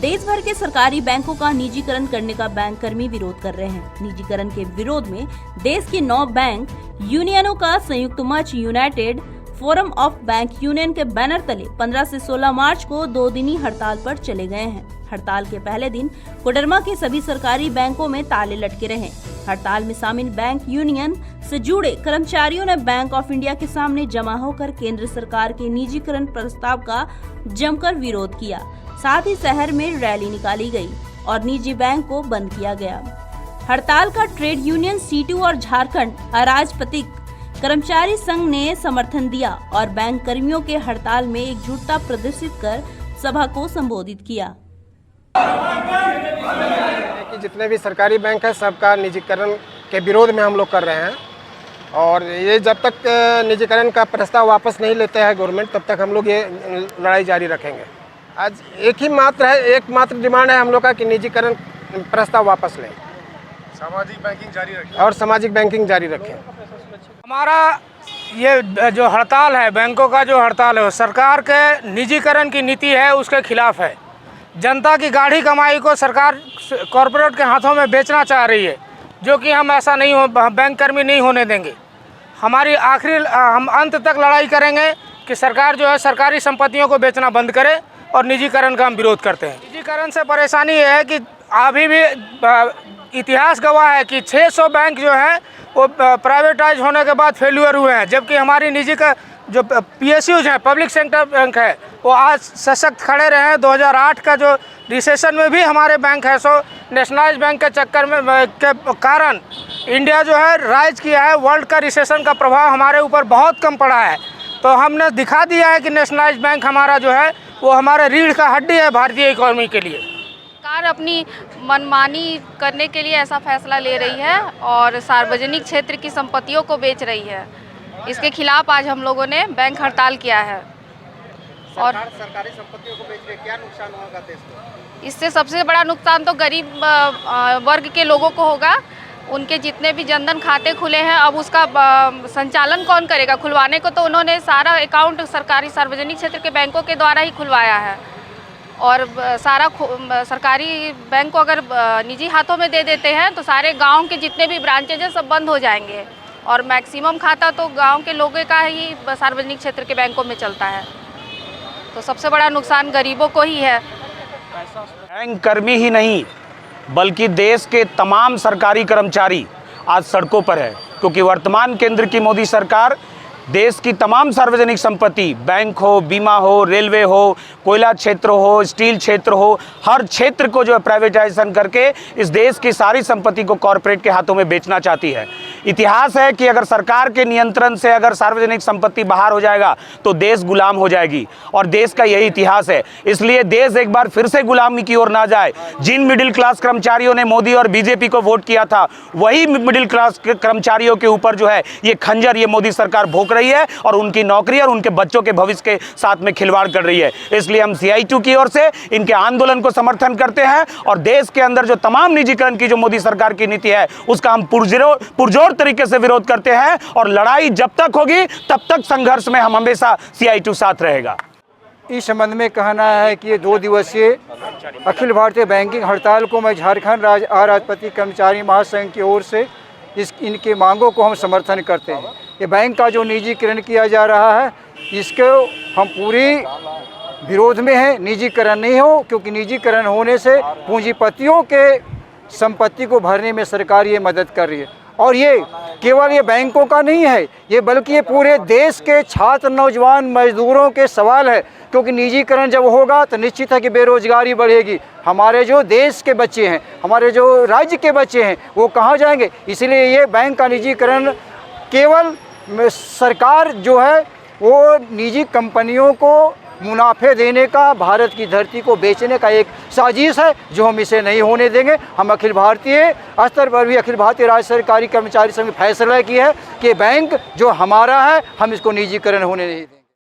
देश भर के सरकारी बैंकों का निजीकरण करने का बैंक कर्मी विरोध कर रहे हैं। निजीकरण के विरोध में देश की 9 बैंक यूनियनों का संयुक्त मंच United forum of bank union के बैनर तले 15 से 16 मार्च को 2 दिनी हड़ताल पर चले गए हैं। हड़ताल के पहले दिन कोडरमा के सभी सरकारी बैंकों में ताले लटके रहे। हड़ताल में शामिल बैंक यूनियन से जुड़े कर्मचारियों ने बैंक ऑफ इंडिया के सामने जमा होकर केंद्र सरकार के निजीकरण प्रस्ताव का जमकर विरोध किया। साथ ही शहर में रैली निकाली गई और निजी बैंक को बंद किया गया। हड़ताल का ट्रेड यूनियन सीटू और झारखंड अराजपत्रित कर्मचारी संघ ने समर्थन दिया और बैंक कर्मियों के हड़ताल में एकजुटता प्रदर्शित कर सभा को संबोधित किया। कि जितने भी सरकारी बैंक है सबका निजीकरण के विरोध में हम लोग कर रहे हैं और ये जब तक निजीकरण का प्रस्ताव वापस नहीं लेते हैं गवर्नमेंट तब तक हम लोग ये लड़ाई जारी रखेंगे। आज एकमात्र डिमांड है हम लोग का कि निजीकरण प्रस्ताव वापस लें, सामाजिक बैंकिंग जारी रखें और सामाजिक बैंकिंग जारी रखें। हमारा ये जो हड़ताल है, बैंकों का जो हड़ताल है, वो सरकार के निजीकरण की नीति है उसके खिलाफ है। जनता की गाढ़ी कमाई को सरकार कॉरपोरेट के हाथों में बेचना चाह रही है, जो कि हम ऐसा नहीं हो, बैंक कर्मी नहीं होने देंगे। हमारी हम अंत तक लड़ाई करेंगे कि सरकार जो है सरकारी संपत्तियों को बेचना बंद करे और निजीकरण का हम विरोध करते हैं। निजीकरण से परेशानी ये है कि अभी भी इतिहास गवाह है कि 600 बैंक जो है वो प्राइवेटाइज होने के बाद फेल्यूर हुए हैं, जबकि हमारी निजी का जो PSUs हैं, पब्लिक सेक्टर बैंक है, वो आज सशक्त खड़े रहे हैं। 2008 का जो रिसेशन में भी हमारे बैंक है, सो नेशनलाइज बैंक के चक्कर में के कारण इंडिया जो है राइज किया है। वर्ल्ड का रिसेशन का प्रभाव हमारे ऊपर बहुत कम पड़ा है। तो हमने दिखा दिया है कि नेशनलाइज बैंक हमारा जो है वो हमारे रीढ़ का हड्डी है भारतीय इकोनॉमी के लिए। सरकार अपनी मनमानी करने के लिए ऐसा फैसला ले रही है और सार्वजनिक क्षेत्र की संपत्तियों को बेच रही है। इसके खिलाफ आज हम लोगों ने बैंक हड़ताल किया है। और सरकारी संपत्तियों को बेच रहे, क्या नुकसान होगा देश को? इससे सबसे बड़ा नुकसान तो गरीब वर्ग के लोगों को होगा। उनके जितने भी जनधन खाते खुले हैं, अब उसका संचालन कौन करेगा? खुलवाने को तो उन्होंने सारा अकाउंट सरकारी सार्वजनिक क्षेत्र के बैंकों के द्वारा ही खुलवाया है और सारा सरकारी बैंक को अगर निजी हाथों में दे देते हैं तो सारे गांव के जितने भी ब्रांचेज हैं सब बंद हो जाएंगे और मैक्सिमम खाता तो गांव के लोगों का ही सार्वजनिक क्षेत्र के बैंकों में चलता है। तो सबसे बड़ा नुकसान गरीबों को ही है। बैंक कर्मी ही नहीं बल्कि देश के तमाम सरकारी कर्मचारी आज सड़कों पर है, क्योंकि वर्तमान केंद्र की मोदी सरकार देश की तमाम सार्वजनिक संपत्ति, बैंक हो, बीमा हो, रेलवे हो, कोयला क्षेत्र हो, स्टील क्षेत्र हो, हर क्षेत्र को जो है प्राइवेटाइजेशन करके इस देश की सारी संपत्ति को कॉरपोरेट के हाथों में बेचना चाहती है। इतिहास है कि अगर सरकार के नियंत्रण से अगर सार्वजनिक संपत्ति बाहर हो जाएगा तो देश गुलाम हो जाएगी और देश का यही इतिहास है। इसलिए देश एक बार फिर से गुलामी की ओर ना जाए। जिन मिडिल क्लास कर्मचारियों ने मोदी और बीजेपी को वोट किया था, वही मिडिल क्लास कर्मचारियों के ऊपर जो है ये खंजर ये मोदी सरकार भोंक रही है और उनकी नौकरी और उनके बच्चों के भविष्य के साथ में खिलवाड़ कर रही है। इसलिए हम CITU की ओर से इनके आंदोलन को समर्थन करते हैं और देश के अंदर जो तमाम निजीकरण की जो मोदी सरकार की नीति है उसका हम पुरजोर तरीके से विरोध करते हैं और लड़ाई जब तक होगी तब तक संघर्ष में हम हमेशा CITU साथ रहेगा। इस संबंध में कहना है कि ये 2 दिवसीय अखिल भारतीय बैंकिंग हड़ताल को मैं झारखंड राज्य अराजपत्रित कर्मचारी महासंघ की ओर से इनके मांगों को हम समर्थन करते हैं। ये बैंक का जो निजीकरण किया जा रहा है इसको हम पूरी विरोध में हैं। निजीकरण नहीं हो, क्योंकि निजीकरण होने से पूंजीपतियों के संपत्ति को भरने में सरकार ये मदद कर रही है और ये केवल ये बैंकों का नहीं है, ये बल्कि ये पूरे देश के छात्र, नौजवान, मजदूरों के सवाल है। क्योंकि निजीकरण जब होगा तो निश्चित है कि बेरोजगारी बढ़ेगी। हमारे जो देश के बच्चे हैं, हमारे जो राज्य के बच्चे हैं, वो कहाँ जाएंगे? इसलिए ये बैंक का निजीकरण केवल सरकार जो है वो निजी कंपनियों को मुनाफे देने का, भारत की धरती को बेचने का एक साजिश है, जो हम इसे नहीं होने देंगे। हम अखिल भारतीय स्तर पर भी अखिल भारतीय राज्य सरकारी कर्मचारी संघ फैसला किया है कि बैंक जो हमारा है हम इसको निजीकरण होने नहीं देंगे।